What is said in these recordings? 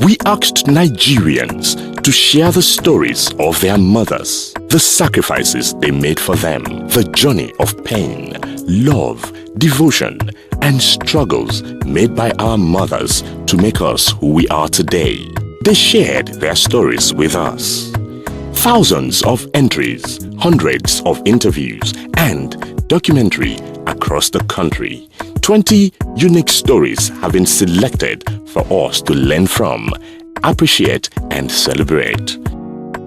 We asked Nigerians to share the stories of their mothers, the sacrifices they made for them, the journey of pain, love, devotion, and struggles made by our mothers to make us who we are today. They shared their stories with us. Thousands of entries, hundreds of interviews, and documentary across the country. 20 unique stories have been selected for us to learn from, appreciate, and celebrate.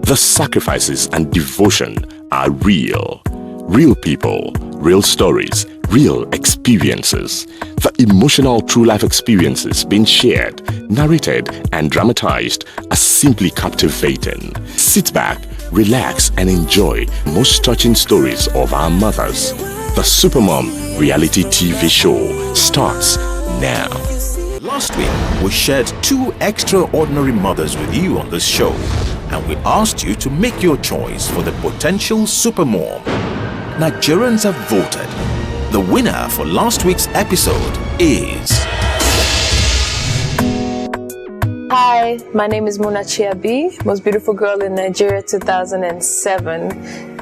The sacrifices and devotion are real. Real people, real stories, real experiences. The emotional true life experiences being shared, narrated, and dramatized are simply captivating. Sit back, relax, and enjoy most touching stories of our mothers. The Supermom reality TV show starts now. Last week, we shared two extraordinary mothers with you on this show, and we asked you to make your choice for the potential Supermom. Nigerians have voted. The winner for last week's episode is... Hi, my name is Muna Chiabi, most beautiful girl in Nigeria 2007.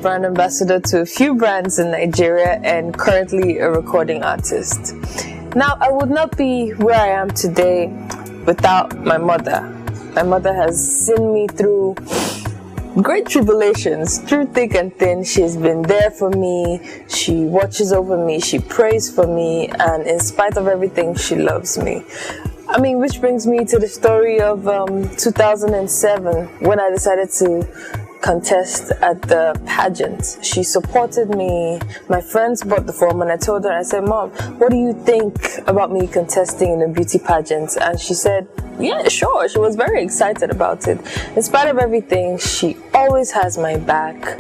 Brand ambassador to a few brands in Nigeria and currently a recording artist. Now, I would not be where I am today without my mother. My mother has seen me through great tribulations, through thick and thin. She's been there for me, she watches over me, she prays for me, and in spite of everything, she loves me. Which brings me to the story of 2007 when I decided to contest at the pageant. She supported me. My friends bought the form and I told her, I said, Mom, what do you think about me contesting in a beauty pageant? And she said, yeah, sure. She was very excited about it. In spite of everything, she always has my back.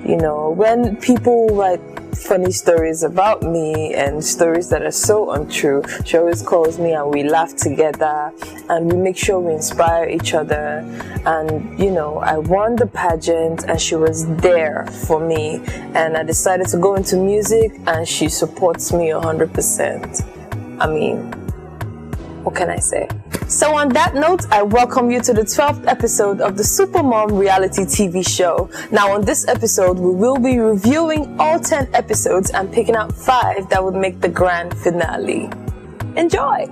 You know, when people write funny stories about me and stories that are so untrue, she always calls me and we laugh together and we make sure we inspire each other. And you know, I won the pageant and she was there for me, and I decided to go into music and she supports me 100%. What can I say? So on that note, I welcome you to the 12th episode of the Supermom reality TV show. Now on this episode, we will be reviewing all 10 episodes and picking out 5 that would make the grand finale. Enjoy!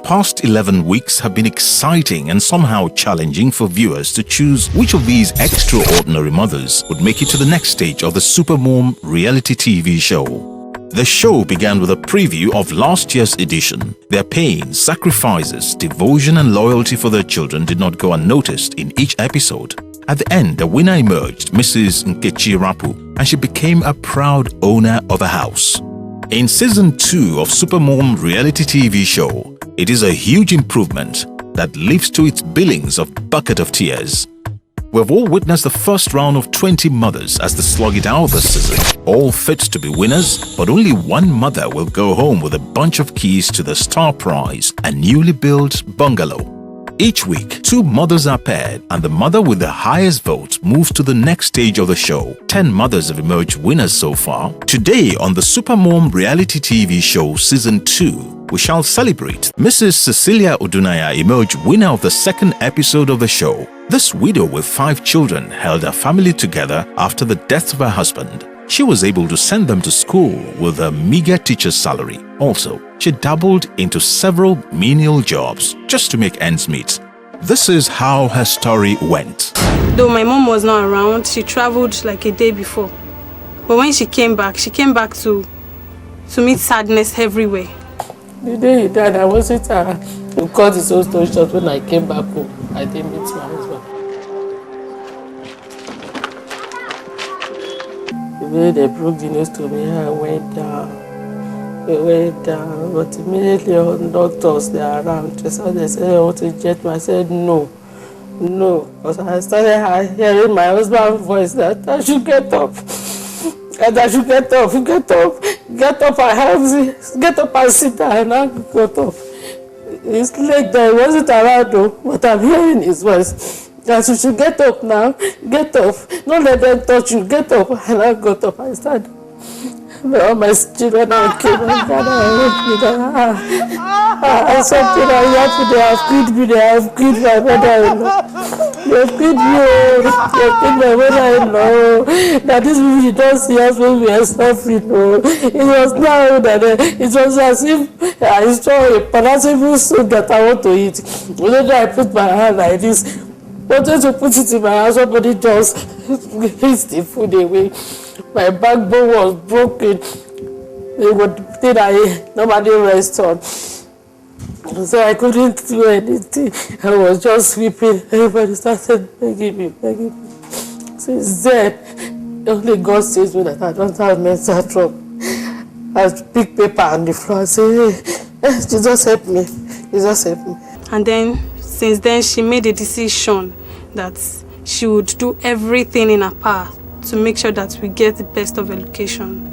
Past 11 weeks have been exciting and somehow challenging for viewers to choose which of these extraordinary mothers would make it to the next stage of the Supermom reality TV show. The show began with a preview of last year's edition. Their pain, sacrifices, devotion and loyalty for their children did not go unnoticed in each episode. At the end, the winner emerged, Mrs. Nkechi Rapu, and she became a proud owner of a house. In Season 2 of Supermom reality TV show, it is a huge improvement that leads to its billings of Bucket of Tears. We've all witnessed the first round of 20 mothers as they slug it out this season. All fit to be winners, but only one mother will go home with a bunch of keys to the star prize, a newly built bungalow. Each week, 2 mothers are paired, and the mother with the highest vote moves to the next stage of the show. 10 mothers have emerged winners so far. Today on the Supermom reality TV show Season 2, we shall celebrate Mrs. Cecilia Odunaya emerged winner of the second episode of the show. This widow with 5 children held her family together after the death of her husband. She was able to send them to school with a meager teacher's salary. Also, she dabbled into several menial jobs just to make ends meet. This is how her story went. Though my mom was not around, she traveled like a day before. But when she came back to meet sadness everywhere. The day he died, I wasn't to cut his whole story short. When I came back home, I didn't meet my husband. The way they broke the news to me, I went down. But immediately all the doctors, they are around. So they said, I want to inject me. I said, no. Because I started hearing my husband's voice that I should get up. And I should get up and get up and sit down, and I got up. His leg there, he wasn't around though, but I'm hearing his voice. That you should get up now, get up. Don't let them touch you, get up. And I got up, I started. all my children are killed. My father, I something I have to. They have killed me. They have killed my mother-in-law. They have killed me. They have killed my mother-in-law. That this people don't see us when we are suffering. It was now that it was as if I saw a palatable soup that I want to eat. Whenever I put my hand like this, wanted to put it in my hand, somebody just hits the food away. My backbone was broken. It was the thing I normally rest on. So I couldn't do anything. I was just weeping. Everybody started begging me. Since then, only God says me that I don't have mental trouble. I pick paper on the floor and say, hey, Jesus help me. Jesus help me. And then, since then, she made a decision that she would do everything in her power to make sure that we get the best of education.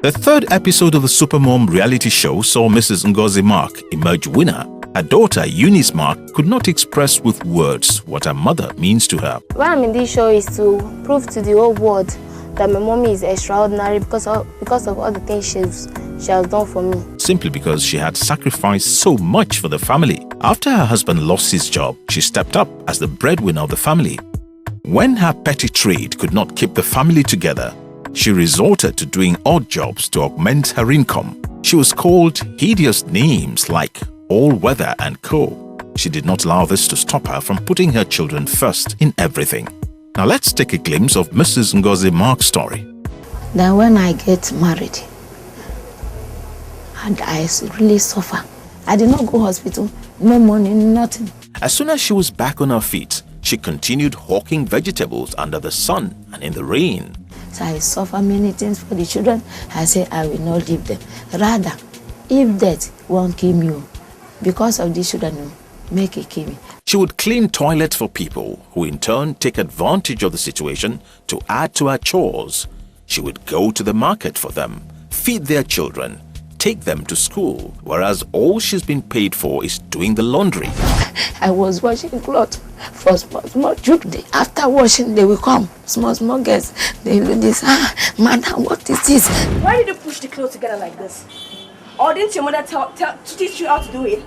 The third episode of the Supermom reality show saw Mrs. Ngozi Mark emerge winner. Her daughter, Eunice Mark, could not express with words what her mother means to her. Why I'm in this show is to prove to the whole world that my mommy is extraordinary because of all the things she has done for me. Simply because she had sacrificed so much for the family. After her husband lost his job, she stepped up as the breadwinner of the family. When her petty trade could not keep the family together, she resorted to doing odd jobs to augment her income. She was called hideous names like all-weather and co. She did not allow this to stop her from putting her children first in everything. Now let's take a glimpse of Mrs. Ngozi Mark's story. Then when I get married, and I really suffer. I did not go hospital, no money, nothing. As soon as she was back on her feet, she continued hawking vegetables under the sun and in the rain. So I suffer many things for the children. I say I will not leave them. Rather, if death won't kill me, because of these children, make it kill me. She would clean toilets for people who in turn take advantage of the situation to add to her chores. She would go to the market for them, feed their children, take them to school, whereas all she's been paid for is doing the laundry. I was washing clothes for small children. After washing, they will come. Small girls. They will do this. Madam, what is this? Why did you push the clothes together like this? Or didn't your mother teach you how to do it?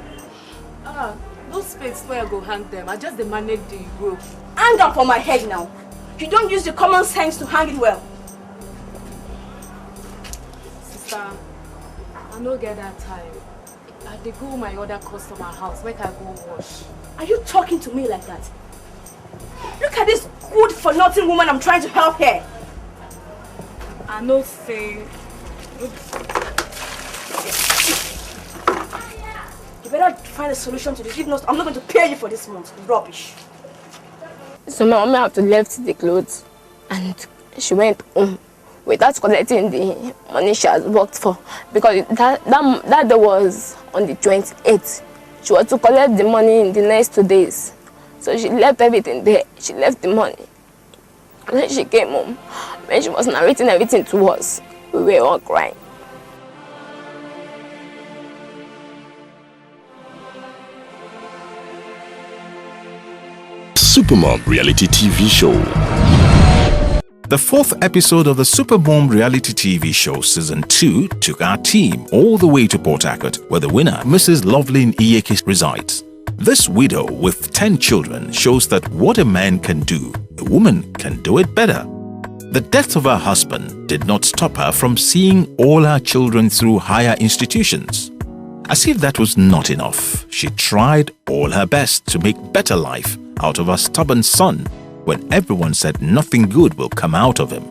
No space where I go hang them. I just manage the rope. Hang them for my head now. You don't use the common sense to hang it well. Sister, I don't get that time. I dey go my other customer house. Where can I go wash? Are you talking to me like that? Look at this good for nothing woman I'm trying to help here. I know say. You better find a solution to this. If not, I'm not going to pay you for this month. Rubbish. So my mom had to left the clothes and she went home without collecting the money she has worked for, because that day was on the 28th. She was to collect the money in the next 2 days. So she left everything there. She left the money. And then she came home. When she was narrating everything to us, we were all crying. Supermom reality TV show. The fourth episode of the Supermom reality TV show Season 2 took our team all the way to Port Harcourt, where the winner, Mrs. Loveline Iyeke, resides. This widow with 10 children shows that what a man can do, a woman can do it better. The death of her husband did not stop her from seeing all her children through higher institutions. As if that was not enough, she tried all her best to make better life out of her stubborn son when everyone said nothing good will come out of him.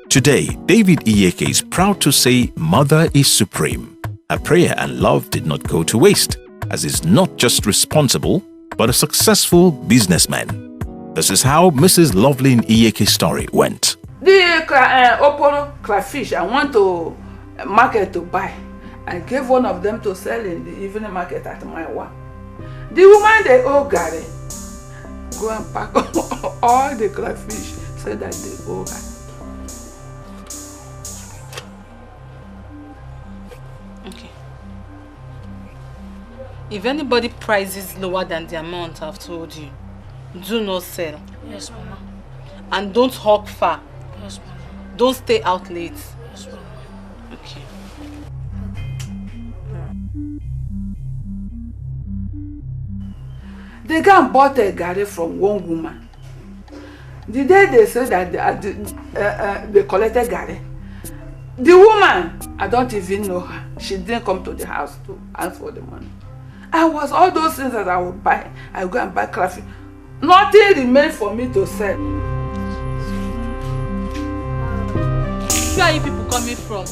Today, David Iyeke is proud to say Mother is supreme. Her prayer and love did not go to waste, as he's not just responsible, but a successful businessman. This is how Mrs. Loveline Iyeke's story went. The open crayfish I want to market to buy. I gave one of them to sell in the evening market at my work. The woman they owe Gary go and pack all the crayfish, said that they owe her. Okay. If anybody prices lower than the amount I've told you, do not sell. Yes, Mama. And don't hawk far. Yes, Mama. Don't stay out late. Yes, Mama. Okay. They go and bought a garri from one woman. The day they said that they collected garri, the woman, I don't even know her. She didn't come to the house to ask for the money. I was all those things that I would buy. I would go and buy coffee. Nothing remained for me to sell. Where are you people coming from?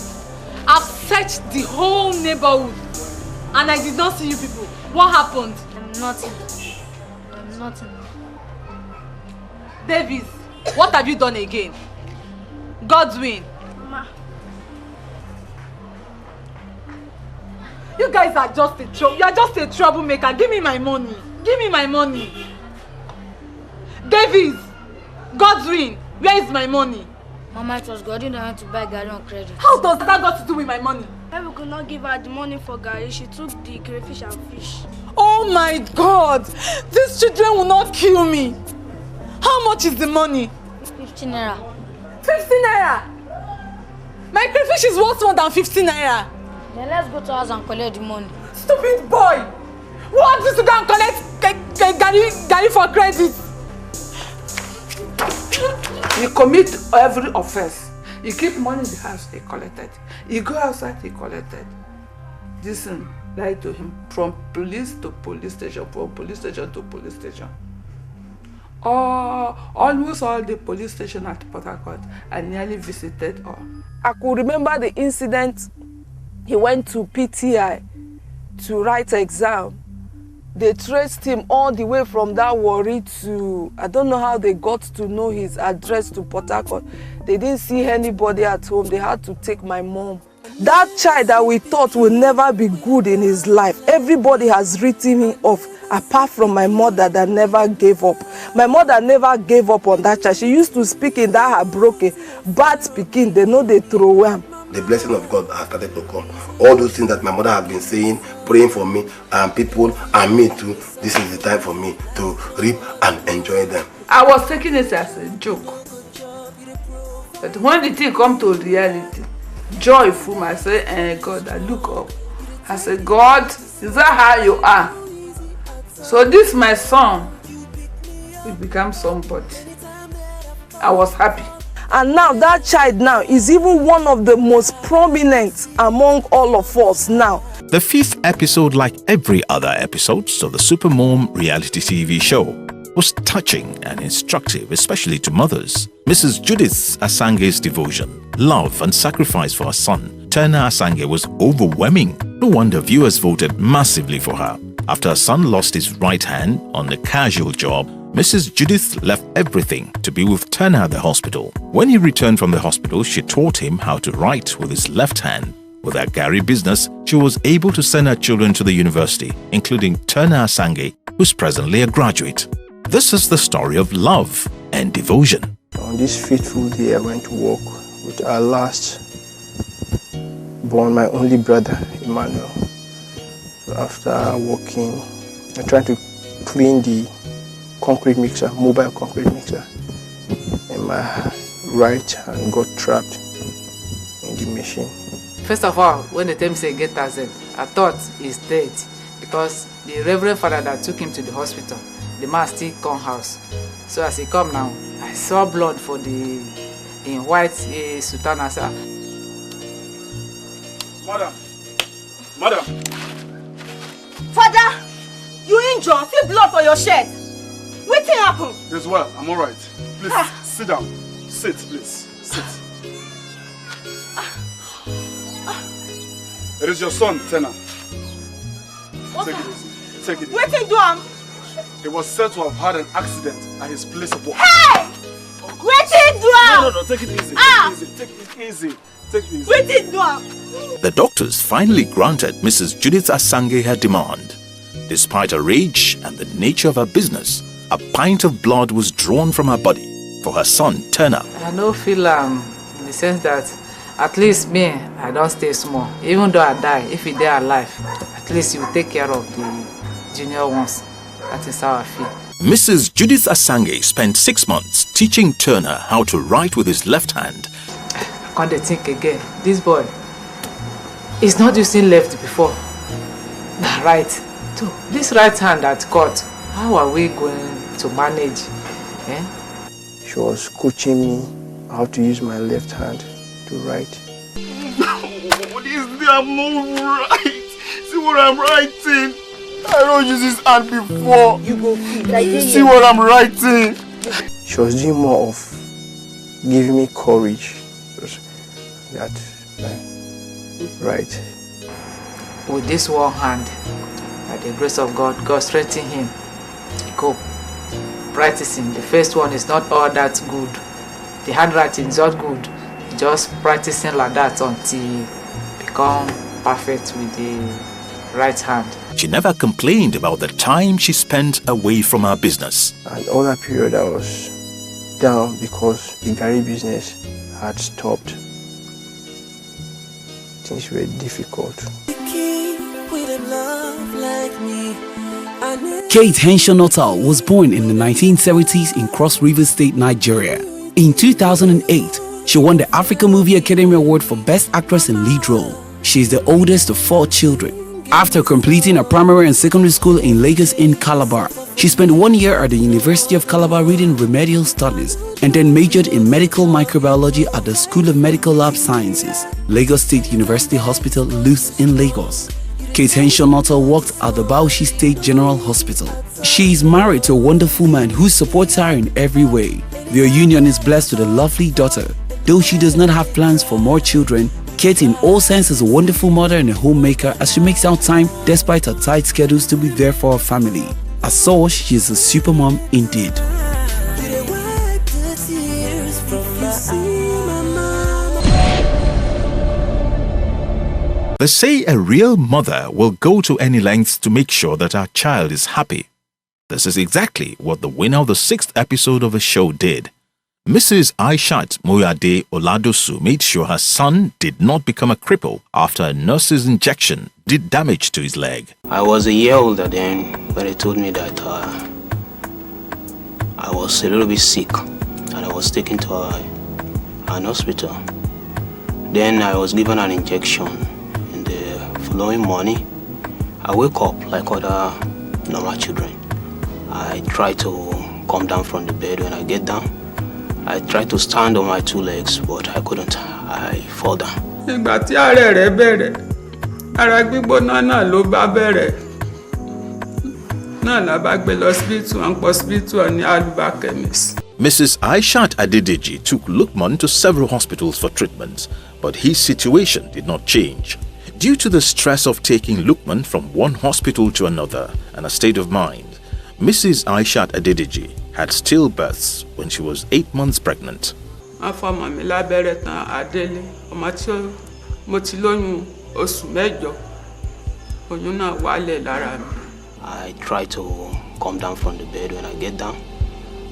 I've searched the whole neighborhood and I did not see you people. What happened? Nothing. Nothing. Davis, what have you done again? Godwin. Mama. You guys are just a troublemaker. Give me my money. Give me my money. Davis, Godwin, where is my money? Mama, it was Godwin that went to buy garri on credit. How does that got to do with my money? We could not give her the money for garri. She took the crayfish and fish. Oh my God! These children will not kill me. How much is the money? 15 naira. 50 naira? My crayfish is worth more than 50 naira. Then let's go to house and collect the money. Stupid boy! Who wants you to go and collect garri for credit? You commit every offense. You keep money in the house, they collected. You go outside, he collected. Listen, lie to him. From police to police station, from police station to police station. Almost all the police stations at Port Harcourt, I nearly visited all. I could remember the incident. He went to PTI to write exam. They traced him all the way from that Warri to, I don't know how they got to know his address to Port Harcourt. They didn't see anybody at home. They had to take my mom. That child that we thought would never be good in his life, everybody has written him off, apart from my mother that never gave up. My mother never gave up on that child. She used to speak in that heartbroken, bad speaking. They know they throw him. The blessing of God has started to come. All those things that my mother has been saying, praying for me, and people, and me too, this is the time for me to reap and enjoy them. I was taking it as a joke. But when the thing come to reality, joyful, I say, God, I look up. I say, God, is that how you are? So this my son, he became somebody. I was happy. And now that child now is even one of the most prominent among all of us now. The fifth episode, like every other episodes of the Supermom reality TV show, was touching and instructive, especially to mothers. Mrs. Judith Asange's devotion, love and sacrifice for her son, Turner Asange, was overwhelming. No wonder viewers voted massively for her. After her son lost his right hand on a casual job, Mrs. Judith left everything to be with Turner at the hospital. When he returned from the hospital, she taught him how to write with his left hand. With her garri business, she was able to send her children to the university, including Turner Asange, who's presently a graduate. This is the story of love and devotion. On this fateful day, I went to work with our last born, my only brother, Emmanuel. So after working, I tried to clean the concrete mixer, mobile concrete mixer, and my right hand got trapped in the machine. First of all, when the time said get Tazen, I thought he's dead because the Reverend Father that took him to the hospital, the man still come house. So as he come now, I saw blood for the in white sutana. Madam. Father, you injured? See blood for your shirt. What happened? Yes, well, I'm all right. Please, sit down. Sit, please. Sit. It is your son, Turner. Take it easy. Take it easy. What did you do? He was said to have had an accident at his place of work. Hey! What did you do? No, take it easy. Take it easy. Take it easy. What did you do? The doctors finally granted Mrs. Judith Asange her demand. Despite her rage and the nature of her business, a pint of blood was drawn from her body for her son, Turner. I don't feel in the sense that at least me, I don't stay small. Even though I die, if he die alive, at least you take care of the junior ones. That is how I feel. Mrs. Judith Asange spent 6 months teaching Turner how to write with his left hand. I can't think again. This boy is not using left before. Nah, right. So this right hand that got, how are we going to manage? Eh? She was coaching me how to use my left hand to write. What is that? I'm not right. See what I'm writing? I don't use this hand before. You go see what I'm writing. She was doing more of giving me courage. That, right. With this one hand, by the grace of God, God strengthen him. Go practicing. The first one is not all that good. The handwriting is not good. Just practicing like that until become perfect with the right hand. She never complained about the time she spent away from her business. And all that period I was down because the Gary business had stopped. Things were difficult. Kate Henshaw was born in the 1970s in Cross River State, Nigeria. In 2008, she won the African Movie Academy Award for Best Actress in Lead Role. She is the oldest of 4 children. After completing her primary and secondary school in Lagos in Calabar, she spent 1 year at the University of Calabar reading remedial studies and then majored in medical microbiology at the School of Medical Lab Sciences, Lagos State University Hospital, Luth in Lagos. Kate Henshaw worked at the Bauchi State General Hospital. She is married to a wonderful man who supports her in every way. Their union is blessed with a lovely daughter. Though she does not have plans for more children, Kate in all sense is a wonderful mother and a homemaker as she makes out time despite her tight schedules to be there for her family. As such, she is a super mom indeed. They say a real mother will go to any lengths to make sure that her child is happy. This is exactly what the winner of the 6th episode of the show did. Mrs. Aishat Moyade Oladosu made sure her son did not become a cripple after a nurse's injection did damage to his leg. I was a year older then when they told me that I was a little bit sick and I was taken to an hospital. Then I was given an injection. In the following morning, I woke up like other normal children. I tried to come down from the bed. When I get down, I tried to stand on my 2 legs, but I couldn't. I fall down. Ìgbà tí àárẹ̀ rẹ̀ bẹ̀rẹ̀, ara gbígbóná náà ló bá bẹ̀rẹ̀. Náà la bá gbé lọ hospital ní Aluba Chemist. Mrs. Aishat Adedeji took Lukman to several hospitals for treatment, but his situation did not change. Due to the stress of taking Lukman from one hospital to another and a state of mind, Mrs. Aishat Adedeji had stillbirths when she was 8 months pregnant. I tried to come down from the bed. When I get down,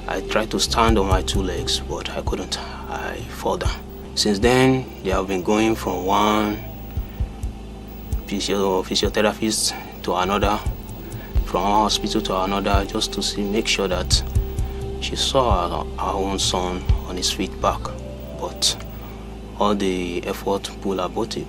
I tried to stand on my 2 legs, but I couldn't. I fall down. Since then, they have been going from one physiotherapist to another, from one hospital to another, just to make sure that she saw her own son on his feet back. But all the effort pulled her bottom.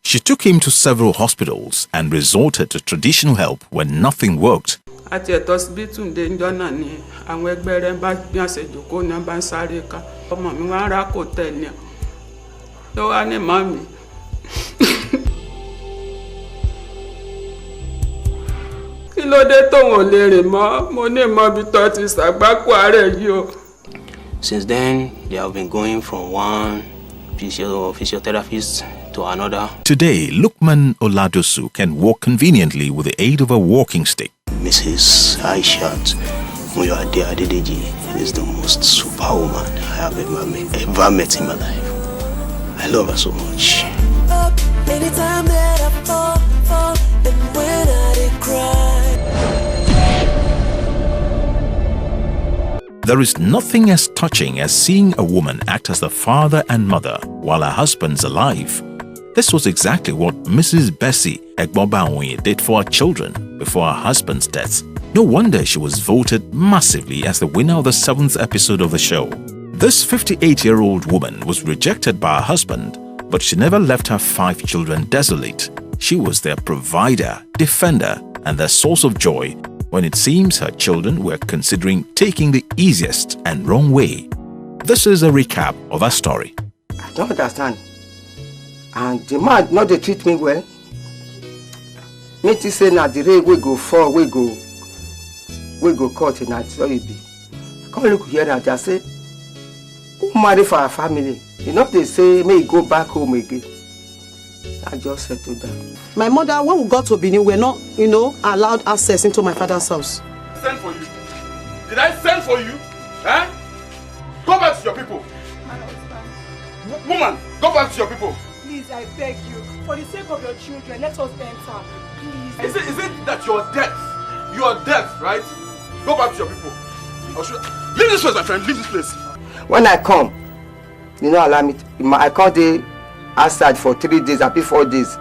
She took him to several hospitals and resorted to traditional help when nothing worked. Since then, they have been going from one physiotherapist to another. Today, Lukman Oladosu can walk conveniently with the aid of a walking stick. Mrs. Aishat Moyade Adedeji is the most superwoman I have ever met in my life. I love her so much. Anytime that I fall, and when I cry. There is nothing as touching as seeing a woman act as the father and mother while her husband's alive. This was exactly what Mrs. Bessie Ep12 did for her children before her husband's death. No wonder she was voted massively as the winner of the 7th episode of the show. This 58-year-old woman was rejected by her husband, but she never left her 5 children desolate. She was their provider, defender, and their source of joy when it seems her children were considering taking the easiest and wrong way. This is a recap of her story. I don't understand. And the man not they treat me well. Me to say na the rain we go fall, we go cut in that so it be. Come look here and just say, who marry for our family? You know they say may go back home again. I just settled down. My mother, when we got to Benin, we're not, allowed access into my father's house. Send for you. Did I send for you? Eh? Go back to your people. Woman, go back to your people. Please, I beg you. For the sake of your children, let us enter. Please. Is it that you're deaf? You are deaf, right? Go back to your people. Leave this place, my friend. Leave this place. When I come, allow me. I can't dey outside for 3 days, I be 4 days.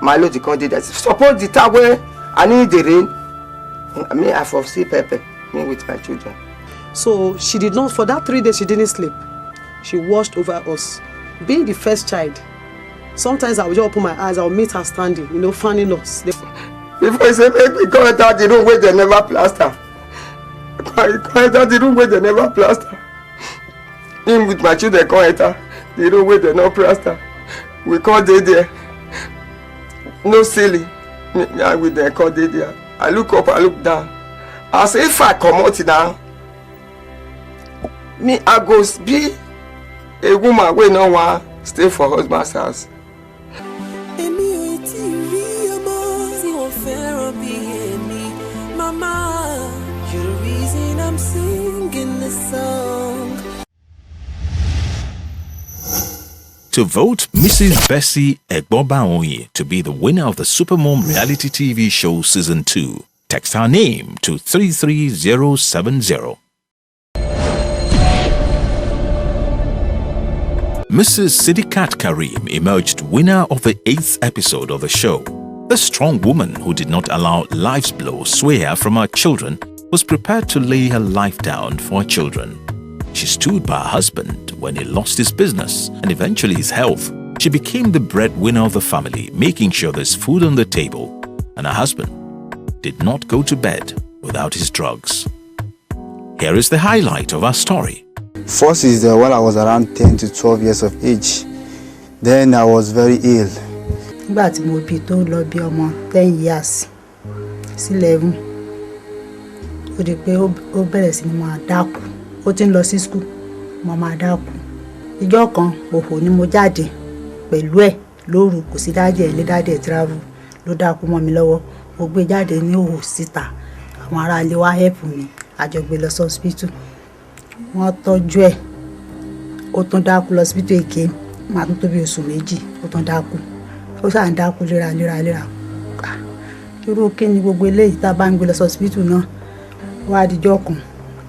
My Lord, you can't do that. Suppose the time where I need the rain. I foresee Pepe, me with my children. So she did not, for that 3 days, she didn't sleep. She watched over us. Being the first child, sometimes I would just open my eyes, I would meet her standing, fanning us. Before you say, make me come enter the room where they never plaster. Come enter the room where they never plaster. Him with my children come enter the room where they no plaster. We can't dey there. No silly. Me with them can't dey there. I look up, I look down. I say, if I come out now, I go be a woman wey no wan stay for husband's house. Mama, you're the reason I'm singing this song. To vote Mrs. Bessie Ep12 to be the winner of the Supermom reality TV show Season 2, text her name to 33070. Mrs. Sidikat Karim emerged winner of the 8th episode of the show. The strong woman who did not allow life's blow sway her from her children was prepared to lay her life down for her children. She stood by her husband when he lost his business and eventually his health. She became the breadwinner of the family, making sure there's food on the table, and her husband did not go to bed without his drugs. Here is the highlight of our story. First is when I was around 10 to 12 years of age. Then I was very ill. But mo bi tó lọ bí ọmọ 10 years sí 11. Ó di pé ó bẹ̀rẹ̀ sí máa dákú. Ó ti ń lọ sí school, mo máa dákú. Ìjọ́ kan òhò ni mo jáde pẹ̀lú ẹ̀ lóru, kò sí daddy ẹ̀ lé daddy ẹ̀ travel. Ló dákú mọ́ mi lọ́wọ́. Ó gbé jáde ní òhò síta. Àwọn ará ilé wá help mi. A jọ gbé lọ sí hospital. Wọ́n tọ́jú ẹ̀. Ó tún dákú lọ hospital again. Máa tún tó bí oṣù méjì, ó tún dákú. Ó ṣáà ń dákú léra. Irú kí ni gbogbo eléyìí tá bá ń gbé lọ sí hospital náà. Wá dijọ́ kan.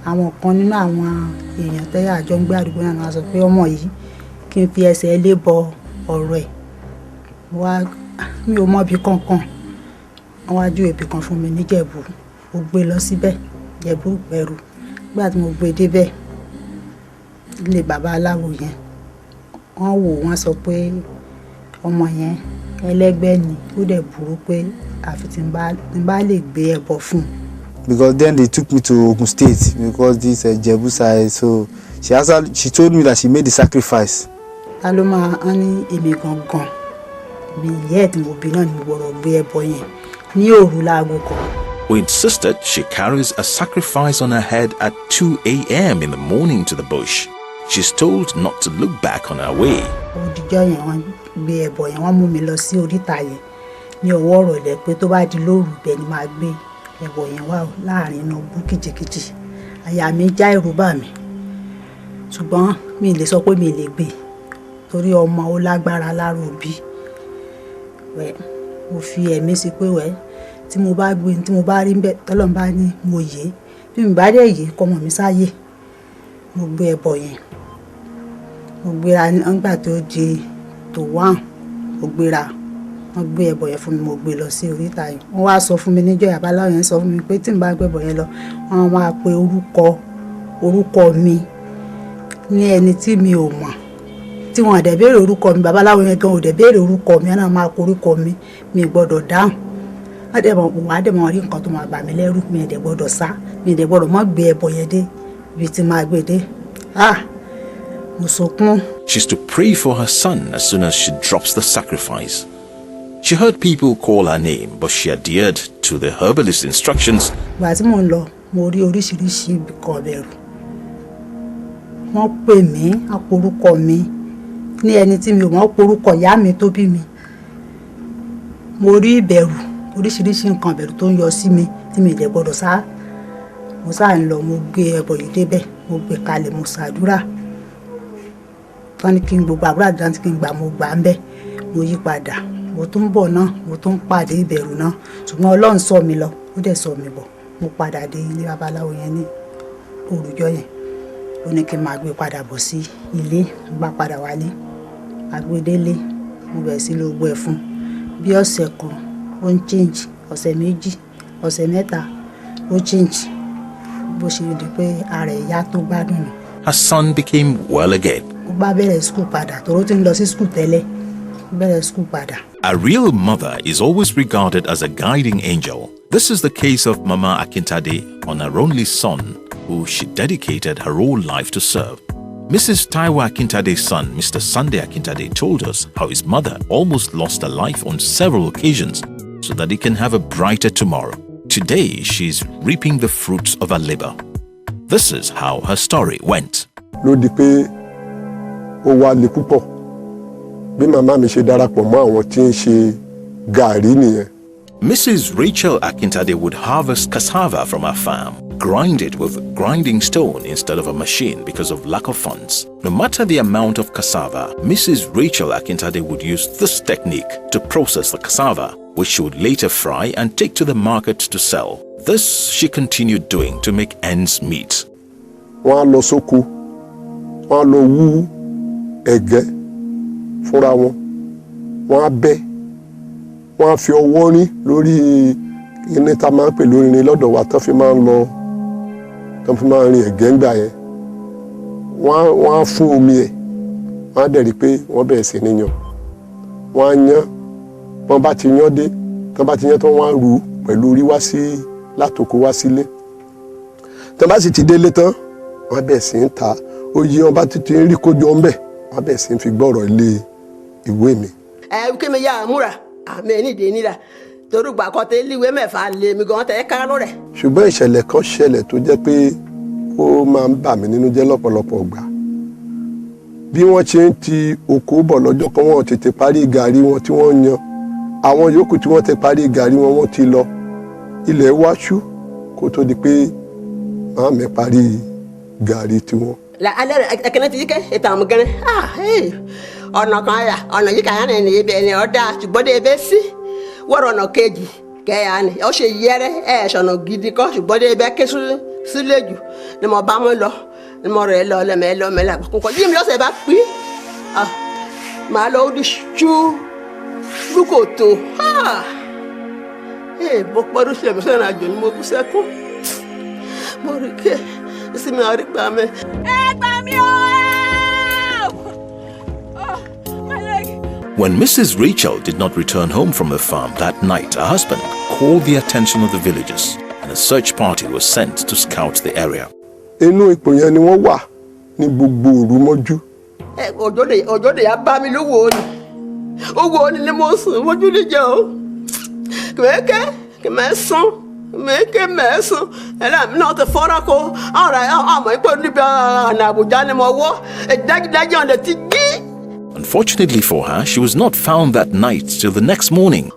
Àwọn kan nínú àwọn èèyàn tẹ́yà àjọ ń gbé àdúgbò náà sọ pé ọmọ yìí kí n fi ẹsẹ̀ lé bọ ọ̀rọ̀ ẹ̀. Mi ò mọ ibi kankan. Wọ́n wá ju ibi kan fún mi ní Jẹ̀bú. Ó gbé lọ síbẹ̀, Jẹ̀bú Pẹ̀rù. Nígbà tí mo gbé débẹ̀, ilé bàbá aláwo yẹn, wọ́n wò wọ́n sọ pé ọmọ yẹn ẹlẹ́gbẹ́ ni, ó dẹ̀ burú pé àfi tí n bá lè gbé ẹbọ fún. Because then they took me to Ogun State because this Jebu side. So she told me that she made the sacrifice. Ta ló máa ń ní èmi gangan bí ìyá ẹ̀ tí mo bí náà ni mo gbọ́dọ̀ gbé ẹbọ yẹn ní òru láago kan. Who insisted she carries a sacrifice on her head at 2 a.m. in the morning to the bush. She's told not to look back on her way. Òdìjọ́ yẹn wọ́n gbé ẹbọ yẹn, wọ́n mú mi lọ sí oríta yẹn ní ọwọ́ ìrọ̀lẹ́ pé tó bá di lóru bẹ́ẹ̀ ni máa gbé ẹbọ yẹn wá láàrin inú bú kìjìkìjì. Àyà mi já ẹ̀rù bà mí. Ṣùgbọ́n mi lè sọ pé mi lè gbé torí ọmọ ó lágbára lára òbí. Mo fi ẹ̀mí sí pé tí mo bá gbé tí mo bá rí ńbẹ̀ tọ́lọ́run bá ní mo yè bí mi bá dẹ̀ yè kọ́mọ mi sáyé mo gbé ẹbọ yẹn mo gbéra nígbà tó di tó wá mo gbéra wọ́n gbé ẹbọ yẹn fún mi mo gbé lọ sí oríta yìí wọ́n wá sọ fún mi níjọ́ àbáláwo yẹn sọ fún mi pé tí n bá gbé ẹbọ yẹn lọ wọ́n máa pe orúkọ mi ní ẹni tí mi ò mọ̀ tí wọ́n dẹ̀ béèrè orúkọ mi babaláwo yẹn gan ò dẹ̀ béèrè orúkọ mi ọ̀nà máa pe orúkọ mi gbọ́dọ̀ dáhùn wàá dẹ̀ mọ̀ rí nǹkan tó máa bà mí lẹ́rù mi dẹ̀ gbọ́dọ̀ sá mi dẹ̀ gbọ́dọ̀ mọ́ gbé ẹbọ yẹn dé ibi tí máa gbé dé mo sọkún. She's to pray for her son as soon as she drops the sacrifice. She heard people call her name, but she adhered to the herbalist instructions. Ìgbà tí mo ń lọ mo rí oríṣiríṣi ibìkan bẹ̀rù wọ́n pè mí àporúkọ mi ní ẹni tí mi ò mọ̀ porúkọ ìyá mi tó bí mi mo rí ìbẹ̀rù oríṣiríṣi nǹkan bẹ̀rù tó ń yọ sí mi tí mi dẹ̀ gbọ́dọ̀ sá mo sá ń lọ mo gbé ẹbọ yìí débẹ̀ mo gbé kalẹ̀ mo ṣàdúrà tán ní kí n gbogbo àbúrò àdúrà tí kí n gbà mo gbà ń bẹ̀ mo yí padà mo tún bọ̀ náà mo tún pàdé ìbẹ̀rù náà ṣùgbọ́n Ọlọ́run sọ mi lọ ó dẹ̀ sọ mi bọ̀ mo padà dé ilé babaláwo yẹn ní òrùjọ́ yẹn ó ní kí n máa gbé padà bọ̀ sí ilé mo bá padà wálé agbédélé mo bẹ̀rẹ̀ sí ló gbọ́ ẹ̀ fún bí ọ̀sẹ̀ kan ó ń change ọ̀sẹ̀ méjì ọ̀sẹ̀ mẹ́ta ó change bó ṣe di pé ara ẹ̀ yá tó gbádùn ni. Her son became well again. ó bá bẹ̀rẹ̀ school padà tòró tí ń lọ sí school tẹ́lẹ̀ bẹ̀rẹ̀ school padà. A real mother is always regarded as a guiding angel. This is the case of Mama Akintade on her only son, who she dedicated her whole life to serve. Mrs. Taiwa Akintade's son, Mr. Sunday Akintade, told us how his mother almost lost her life on several occasions so that he can have a brighter tomorrow. Today, she's reaping the fruits of her labor. This is how her story went. Ló di pé ó wá le púpọ̀ bí màmá mi ṣe darapọ̀ mọ́ àwọn tí ń ṣe gàrí nìyẹn. Mrs. Rachel Akintade would harvest cassava from her farm, grind it with grinding stone instead of a machine because of lack of funds. No matter the amount of cassava, Mrs. Rachel Akintade would use this technique to process the cassava, which she would later fry and take to the market to sell. This she continued doing to make ends meet. Wọ́n á lọ sóko, wọ́n á lọ wú ẹ̀gẹ́ fúnra wọn, wọ́n á bẹ́, wọ́n á fi ọwọ́ rí lórí iná tá a máa ń pè lórí irin lọ́dọ̀ wa tán fi máa ń lọ tán fi máa ń rin ẹ̀gẹ́ ńgbà yẹn. Wọ́n á fún omi ẹ̀, wọ́n á dẹ̀ rí pé wọ́n bẹ̀rẹ̀ sí ní yan. Wọ́n á yan, wọ́n bá ti yan dé, tán bá ti yan tán wọ́n á rù pẹ̀lú orí wá sí látòkò wá sílé. Tán bá sì ti délé tán, wọ́n á bẹ̀rẹ̀ sí ń ta. Oyè wọn bá ti ń rí kójọ ńbẹ̀, wọ́n á bẹ̀rẹ̀ sí ń fi gbọ́rọ̀ ilé ìwé mi. Kí mi yá àmúra àmì ẹni dè nílà torí gbà kọ́ tẹ́ líwé mẹ́fà lé mi gan tẹ́ kárọ́ rẹ̀. Ṣùgbọ́n ìṣẹ̀lẹ̀ kan ṣẹlẹ̀ tó jẹ́ pé ó máa ń bà mí nínú jẹ́ lọ́pọ̀lọpọ̀ ìgbà. Bí wọ́n ṣe ń ti oko bọ̀ lọ́jọ́ kan wọ́n tètè parí gàrí wọn tí wọ́n yan. Àwọn yòókù tí wọ́n ti parí gàrí wọn wọ́n ti lọ. Ilẹ̀ wá ṣú kó tó di pé màámi parí gàrí tiwọn. Alẹ́ rẹ̀ ẹ̀kẹ́ni ti yí kẹ́ ètò àwọn gẹ́rẹ́ ọ̀nà kan yà ọ̀nà yìí kàyà ní ibẹ̀ ni ọ̀dà ṣùgbọ́n dé ebé sí wọ́rọ̀ ọ̀nà kejì kẹ́yà ni ó ṣe yẹ́rẹ́ ṣọ̀nà gidi kọ́ ṣùgbọ́n dé ebé ké sílé jù ni mo bá mú lọ ni mo rẹ̀ lọ lẹ́mẹ̀ẹ́lọ́mẹ́lá kúkọ́ yìí mi lọ́sẹ̀ bá pín màá lọ ó di ṣú lúkòtò mo pọ́dún sí ẹ̀mí sẹ́yìn àjò ni mo bú sẹ́kún mo rí kí ìsinmi àrígbà mi. Ẹ gbà mí o! When Mrs. Rachel did not return home from the farm that night, her husband called the attention of the villagers and a search party was sent to scout the area. Inú ipò yẹn ni wọ́n wà ní gbogbo òru mọ́jú. Òjòdè yà bá mi lówó ni. Owó ni mo sùn mọ́jú ní jẹ́ o. Kìmẹ́kẹ́ mẹ́sàn. Ẹ̀rọ mi náà ti fọ́nrán kó ọ̀rọ̀ àmọ́ ipò níbi ọ̀nà Àbújá ni mo wọ́. Dájúdájú ọ̀nà ti gí. Unfortunately for her, she was not found that night till the next morning.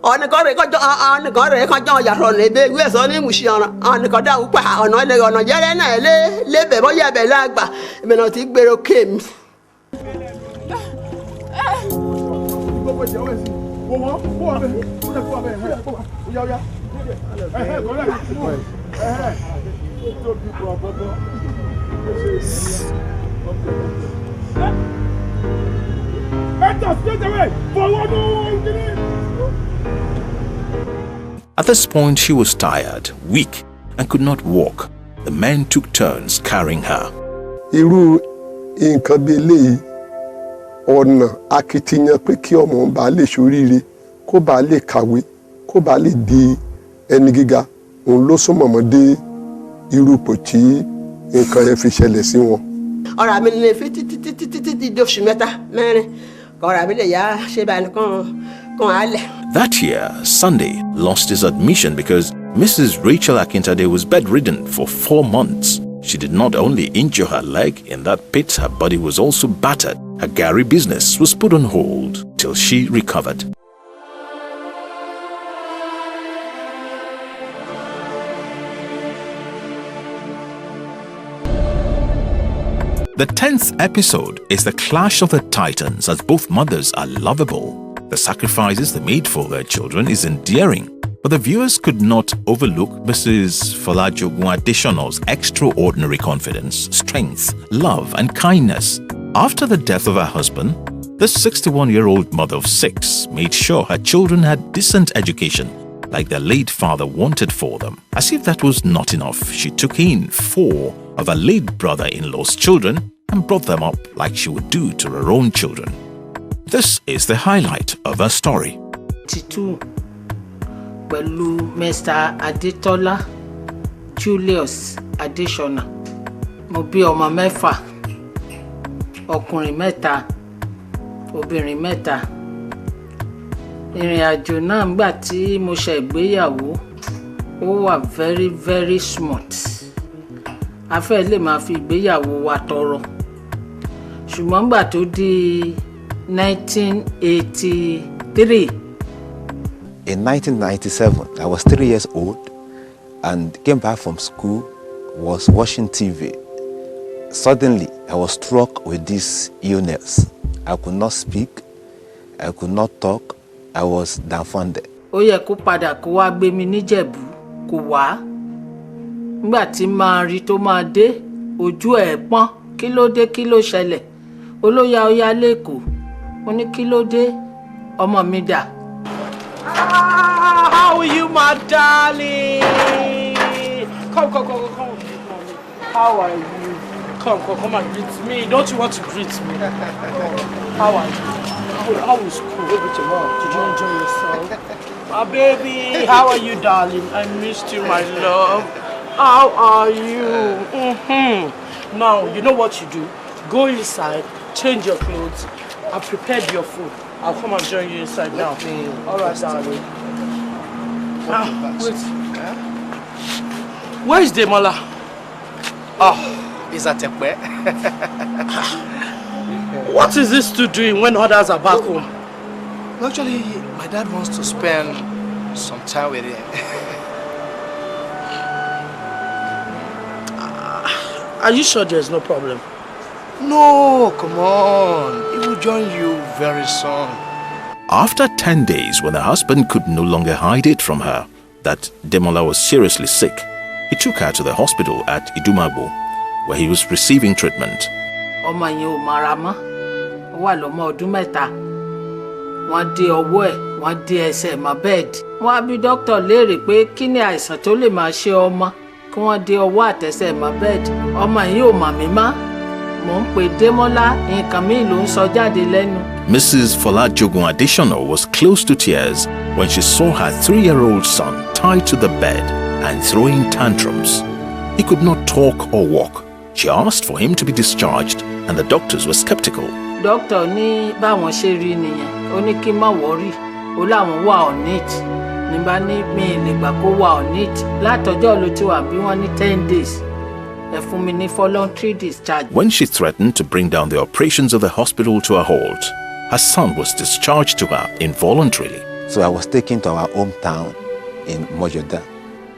At this point, she was tired, weak, and could not walk. The men took turns carrying her. Irú nǹkan bí eléyìí ọ̀nà akitiyan pé kí ọmọ bá lè ṣoríire, kó bá lè kàwé, kó bá lè di ẹni gíga, òun ló sún mọ̀mọ́ dé irú ipò tí nǹkan yẹn fi ṣẹlẹ̀ sí wọn. Ọ̀rọ̀ mi lè fi títí di oṣù mẹ́ta mẹ́rin ọ̀rọ̀ mi lè yá ṣe báyìí kan alẹ̀. That year, Sunday lost his admission because Mrs. Rachel Akintade was bedridden for 4 months. She did not only injure her leg in that pit, her body was also battered. Her Gary business was put on hold till she recovered. The 10th episode is the clash of the titans, as both mothers are lovable. The sacrifices they made for their children is endearing, but the viewers could not overlook Mrs. Folajogun Adeshona's extraordinary confidence, strength, love, and kindness. After the death of her husband, the 61-year-old mother of 6 made sure her children had decent education, like their late father wanted for them. As if that was not enough, she took in 4 of her late brother-in-law's children and brought them up like she would do to her own children. This is the highlight of her story. Pẹ̀lú Mr. Adetola Julius Adeshona. Mo bí ọmọ 4, ọkùnrin 3, obìnrin 3. Ìrìn àjò náà ńgbà tí mo ṣe ìgbéyàwó ó wà very very smooth. A fẹ́ lè máa fi ìgbéyàwó wa tọrọ. Ṣùgbọ́n ńgbà tó di 1983. In 1997, I was 3 years old and came back from school, was watching TV. Suddenly, I was struck with this illness. I could not speak, I could not talk, I was dumbfounded. Ó yẹ kó padà kó wá gbé mi níjẹ̀bú, kò wá. Nígbà tí máa rí tó máa dé, ojú ẹ̀ pọ́n, kí ló dé, kí ló ṣẹlẹ̀? Olóya Ọya lẹ́kọ̀ọ́, mo ní kí ló dé, ọmọ mi dà. How are you, my darling? Come. How are you? Come and greet me. Don't you want to greet me? How are you? How was school? Did you enjoy yourself? My baby, how are you, darling? I missed you, my love. How are you? Now, you know what you do? Go inside, change your clothes. I've prepared your food. I'll come and join you inside now. All right, darling. Wait. Where is Demola? Oh, he's at Ekpe. What is this two doing when others are back home? Actually, my dad wants to spend some time with him. Are you sure there's no problem? No, come on. He will join you very soon. After 10 days, when her husband could no longer hide it from her that Demola was seriously sick, he took her to the hospital at Idumagbo, where he was receiving treatment. Ọmọ yẹn ò mara mọ́, ó wà lọ́mọ ọdún 3. Wọ́n dé ọwọ́ ẹ̀, wọ́n dé ẹsẹ̀ mọ́ bẹ́ẹ̀dì. Wọ́n á bi dókítà léèrè pé kí ni àìsàn tó lè máa ṣe ọmọ kí wọ́n dé ọwọ́ àtẹsẹ̀ mọ́ bẹ́ẹ̀dì. Ọmọ yìí ò mà mí mọ́. Mò ń pè Démọ́lá, nǹkan míì ló ń sọ jáde lẹ́nu. Mrs. Folajogun Adeshona was close to tears when she saw her 3-year-old son tied to the bed and throwing tantrums. He could not talk or walk. She asked for him to be discharged, and the doctors were skeptical. Dókítà ní báwọn ṣe rí nìyẹn, ó ní kí n má worry, ó láwọn wà on it. Ní bá ní mi lè gbà kó wà on it. Látọjọ́ ló ti wà bí wọ́n ní 10 days. Voluntary discharge. When she threatened to bring down the operations of the hospital to a halt, her son was discharged to her involuntarily. So I was taken to our hometown in Mojoda.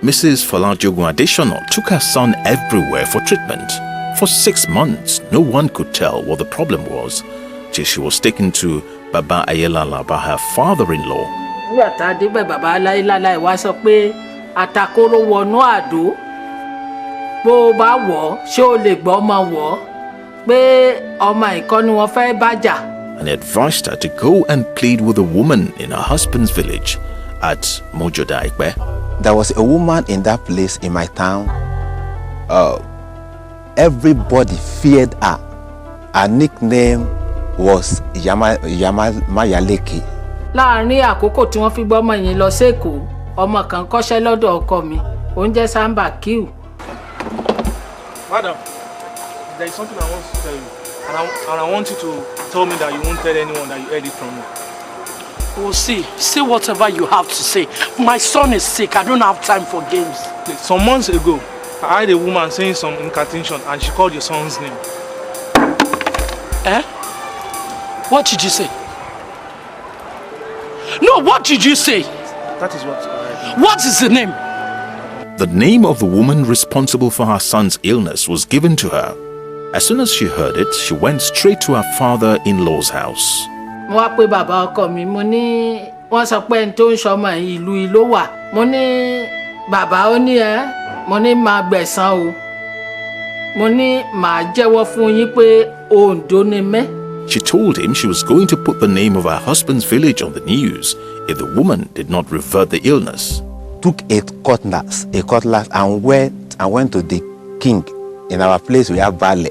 Mrs. Folajogun Adeshona took her son everywhere for treatment. For 6 months, no one could tell what the problem was, till she was taken to Baba Ayelala by her father-in-law. Nígbà tá a débẹ̀ Baba Ayelala wá sọ pé àtàkóró wọnú àdó. bó o bá wọ̀ ṣé o lè gbọ́ ọmọ wọ̀ pé ọmọ ìkọ́ ni wọ́n fẹ́ bájà. And advised her to go and plead with a woman in her husband's village at Mojodaikbe. There was a woman in that place in my town. Everybody feared her. Her nickname was Mayaleke. Láàárín àkókò tí wọ́n fi gbọ́ ọmọ yẹn lọ sékòó, ọmọ kan kọ́ṣẹ́ lọ́dọ̀ ọkọ mi, oúnjẹ Samba Kiu. Madam, there is something I want to tell you, and I want you to tell me that you won't tell anyone that you heard it from me. Oh, say whatever you have to say. My son is sick. I don't have time for games. Some months ago, I heard a woman saying some incantation, and she called your son's name. Eh? What did you say? No, what did you say? That is what I heard. What is the name? The name of the woman responsible for her son's illness was given to her. As soon as she heard it, she went straight to her father-in-law's house. Mo wá pé bàbá ọkọ mi, mo ní wọ́n sọ pé ẹni tó ń ṣọmọ ìlú ìlú wà. Mo ní bàbá ó ní mo ní máa gbẹ̀san o. Mo ní màá jẹ́wọ́ fún yín pé Oǹdó ni mí. She told him she was going to put the name of her husband's village on the news if the woman did not revert the illness. Took a cutlass and went to the king in our place. We have Bale.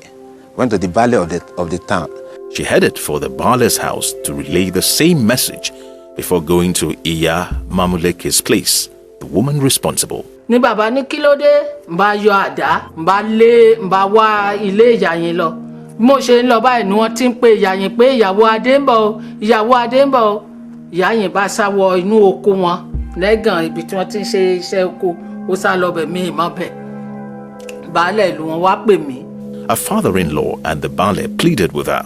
Went to the Bale of the town. She headed for the Bale's house to relay the same message before going to Iya Mamuleke's place, the woman responsible. Ní bàbá ní kí ló dé, mbá yọ àdá, mbá wá ilé ìyá yẹn lọ. Mo ṣe ń lọ báyìí ni wọ́n ti ń pe ìyá yẹn pé ìyàwó Adé ń bọ̀ o, ìyàwó Adé ń bọ̀ o. Ìyá yẹn bá sá wọ inú oko wọn lẹ́gàn ibi tí wọ́n ti ń ṣe iṣẹ́ oko, ó sá lọ bẹ̀ mí ìmọ̀ bẹ̀. Baálẹ̀ ìlú wọn wá pè mí. Her father-in-law and the Bale pleaded with her.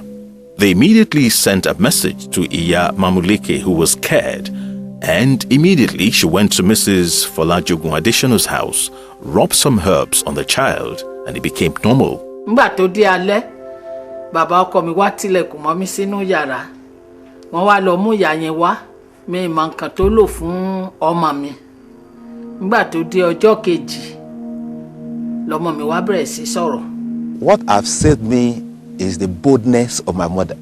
They immediately sent a message to Iya Mamuleke, who was scared, and immediately she went to Mrs. Folajogun Adeshono's house, rubbed some herbs on the child, and it became normal. Nígbà tó dé alẹ́, bàbá ọkọ mi wá tilẹ̀kùn mọ́ mi sínú yàrá. Wọ́n wá lọ mú ìyá yẹn wá, mi mọ nǹkan tó lò fún ọmọ mi. Nígbà tó dé ọjọ́ kejì, lọmọ mi wá bẹ̀rẹ̀ sí sọ̀rọ̀. What have saved me is the boldness of my mother.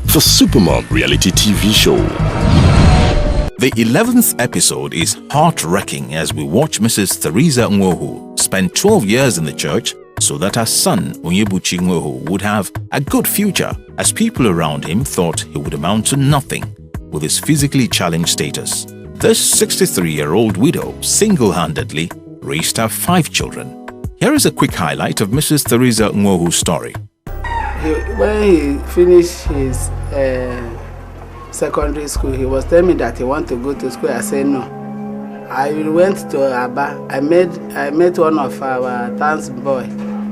The Supermom reality TV show. The 11th episode is heart-wrenching as we watch Mrs. Theresa Nwohu spend 12 years in the church so that her son, Onyebuchi Nwohu, would have a good future, as people around him thought he would amount to nothing with his physically challenged status. This 63-year-old widow single-handedly raised her 5 children. Here is a quick highlight of Mrs. Theresa Nwohu's story. When he finished his secondary school, he was telling me that he wanted to go to school. I said no. I went to Aba. I met one of our town's boy,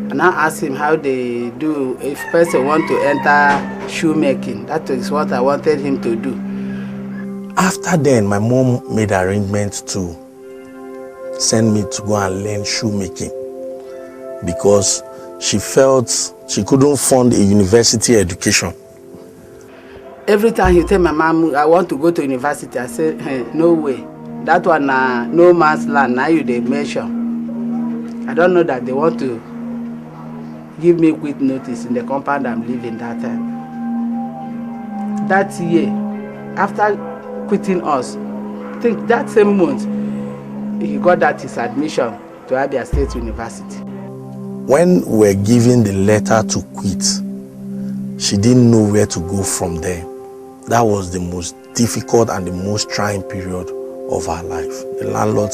and I asked him how they do if person want to enter shoemaking. That is what I wanted him to do. After then, my mom made arrangements to send me to go and learn shoemaking because she felt she couldn't fund a university education. Every time you tell my mom, I want to go to university, I say, hey, no way. That one, no man's land, now you they measure. I don't know that they want to give me quick notice in the compound I'm living that time. That year, after quitting us, I think that same month, he got that his admission to Abia State University. When we were given the letter to quit, she didn't know where to go from there. That was the most difficult and the most trying period of her life. The landlord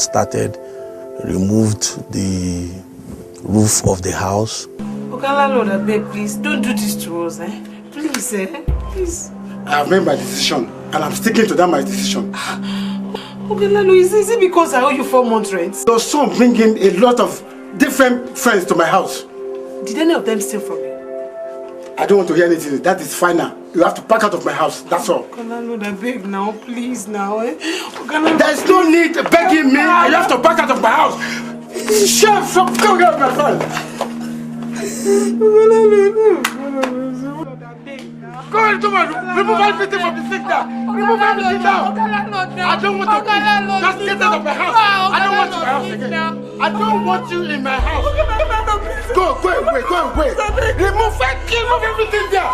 removed the roof of the house. Okay, landlord, I beg, please, don't do this to us, eh? Please, please. I have made my decision, and I'm sticking to that my decision. Okay, Lalo, is it because I owe you 4 months rent? Your son bringing a lot of different friends to my house. Did any of them steal from you? I don't want to hear anything. That is final. You have to pack out of my house. That's all. Lalo, I beg now, please now, eh? There's no need begging me. You have to pack out of my house. Chef, come get my friend. Go into my room. Remove everything from the sink now. Remove everything now. I don't want to. Just get out of my house. I don't want you in my house again. I don't want you in my house. Go away. Remove everything there.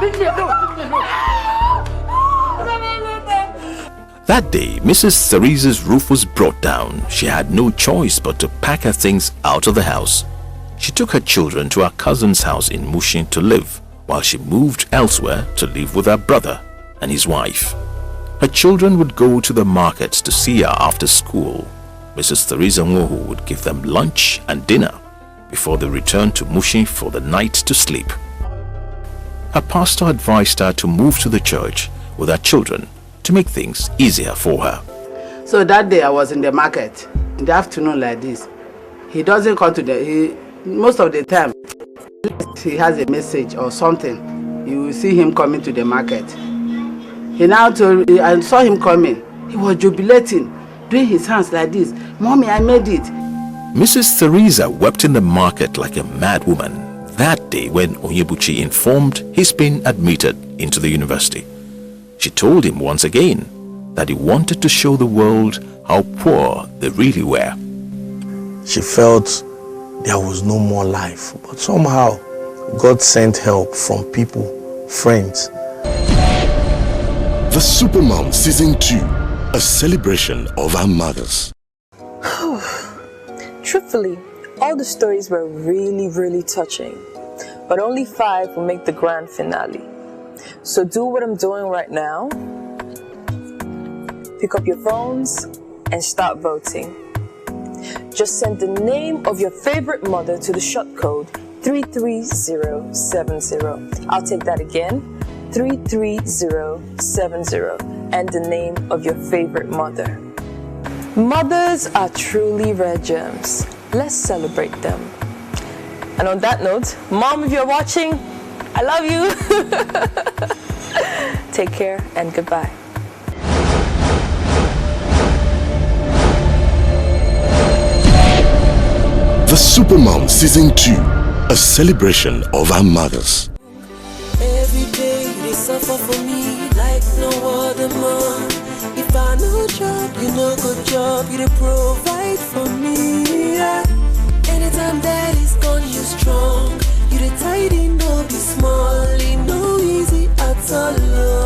Leave me alone. That day, Mrs. Theresa's roof was brought down. She had no choice but to pack her things out of the house. She took her children to her cousin's house in Mushin to live, while she moved elsewhere to live with her brother and his wife. Her children would go to the markets to see her after school. Mrs. Theresa Nwohu would give them lunch and dinner before they returned to Mushin for the night to sleep. Her pastor advised her to move to the church with her children to make things easier for her. So that day I was in the market in the afternoon like this. He doesn't come to most of the time he has a message or something. You will see him coming to the market. I saw him coming. He was jubilating, doing his hands like this. Mommy, I made it. Mrs. Theresa wept in the market like a mad woman that day when Onyebuchi informed he's been admitted into the university. She told him once again that he wanted to show the world how poor they really were. She felt there was no more life, but somehow God sent help from people, friends. The Supermom Season 2, a celebration of our mothers. Truthfully, all the stories were really touching, but only 5 will make the grand finale. So do what I'm doing right now. Pick up your phones and start voting. Just send the name of your favorite mother to the short code 33070. I'll take that again, 33070, and the name of your favorite mother. Mothers are truly rare gems. Let's celebrate them. And on that note, Mom, if you're watching, I love you. Take care and goodbye. The Supermom Season 2, a celebration of our mothers. Every day they suffer for me like no other man. If I no job, you no good job, you to provide for me. Yeah. Anytime daddy's gone, you strong. You the tidy, no be small, no easy at all.